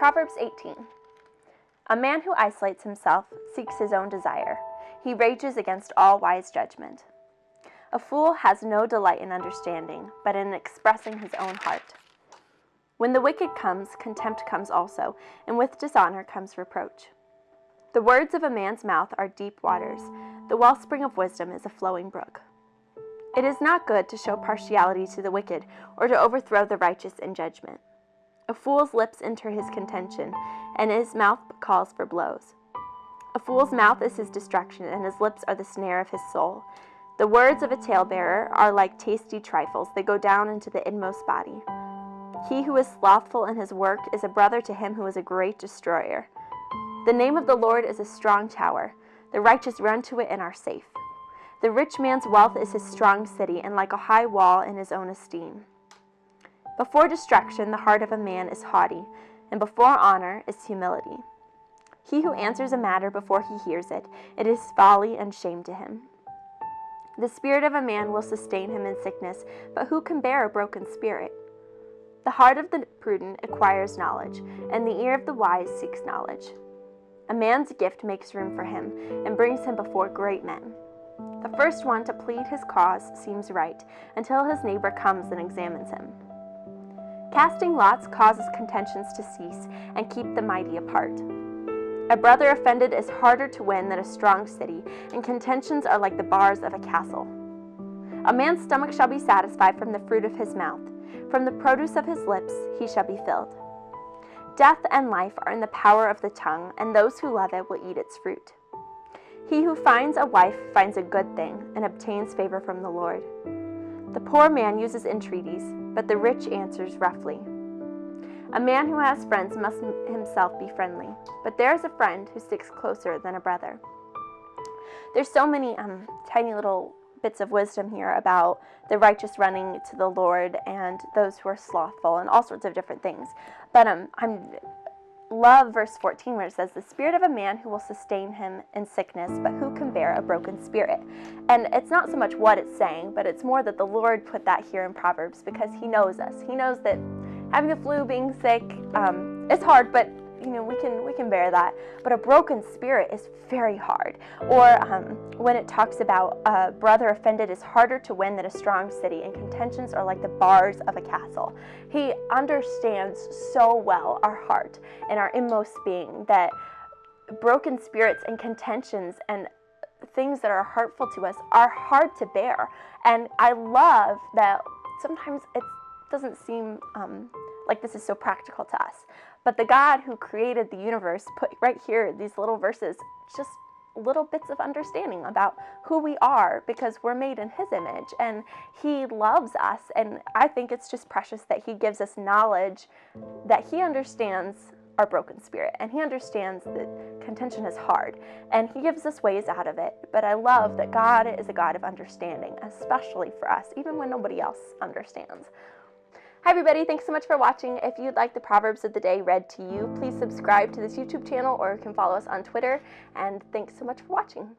Proverbs 18. A man who isolates himself seeks his own desire. He rages against all wise judgment. A fool has no delight in understanding, but in expressing his own heart. When the wicked comes, contempt comes also, and with dishonor comes reproach. The words of a man's mouth are deep waters. The wellspring of wisdom is a flowing brook. It is not good to show partiality to the wicked, or to overthrow the righteous in judgment. A fool's lips enter his contention, and his mouth calls for blows. A fool's mouth is his destruction, and his lips are the snare of his soul. The words of a talebearer are like tasty trifles. They go down into the inmost body. He who is slothful in his work is a brother to him who is a great destroyer. The name of the Lord is a strong tower. The righteous run to it and are safe. The rich man's wealth is his strong city, and like a high wall in his own esteem. Before destruction, the heart of a man is haughty, and before honor is humility. He who answers a matter before he hears it, it is folly and shame to him. The spirit of a man will sustain him in sickness, but who can bear a broken spirit? The heart of the prudent acquires knowledge, and the ear of the wise seeks knowledge. A man's gift makes room for him, and brings him before great men. The first one to plead his cause seems right, until his neighbor comes and examines him. Casting lots causes contentions to cease and keep the mighty apart. A brother offended is harder to win than a strong city, and contentions are like the bars of a castle. A man's stomach shall be satisfied from the fruit of his mouth. From the produce of his lips he shall be filled. Death and life are in the power of the tongue, and those who love it will eat its fruit. He who finds a wife finds a good thing and obtains favor from the Lord. The poor man uses entreaties, but the rich answers roughly. A man who has friends must himself be friendly, but there is a friend who sticks closer than a brother. There's so many tiny little bits of wisdom here about the righteous running to the Lord and those who are slothful and all sorts of different things. But I love verse 14 where it says, the spirit of a man who will sustain him in sickness, but who can bear a broken spirit? And it's not so much what it's saying, but it's more that the Lord put that here in Proverbs because he knows us. He knows that having the flu, being sick, it's hard, but we can bear that. But a broken spirit is very hard. Or when it talks about a brother offended is harder to win than a strong city, and contentions are like the bars of a castle. He understands so well our heart and our inmost being that broken spirits and contentions and things that are hurtful to us are hard to bear. And I love that sometimes it doesn't seem like this is so practical to us. But the God who created the universe put right here, these little verses, just little bits of understanding about who we are because we're made in his image and he loves us. And I think it's just precious that he gives us knowledge that he understands our broken spirit and he understands that contention is hard and he gives us ways out of it. But I love that God is a God of understanding, especially for us, even when nobody else understands. Hi everybody, thanks so much for watching. If you'd like the Proverbs of the Day read to you, please subscribe to this YouTube channel or you can follow us on Twitter. And thanks so much for watching.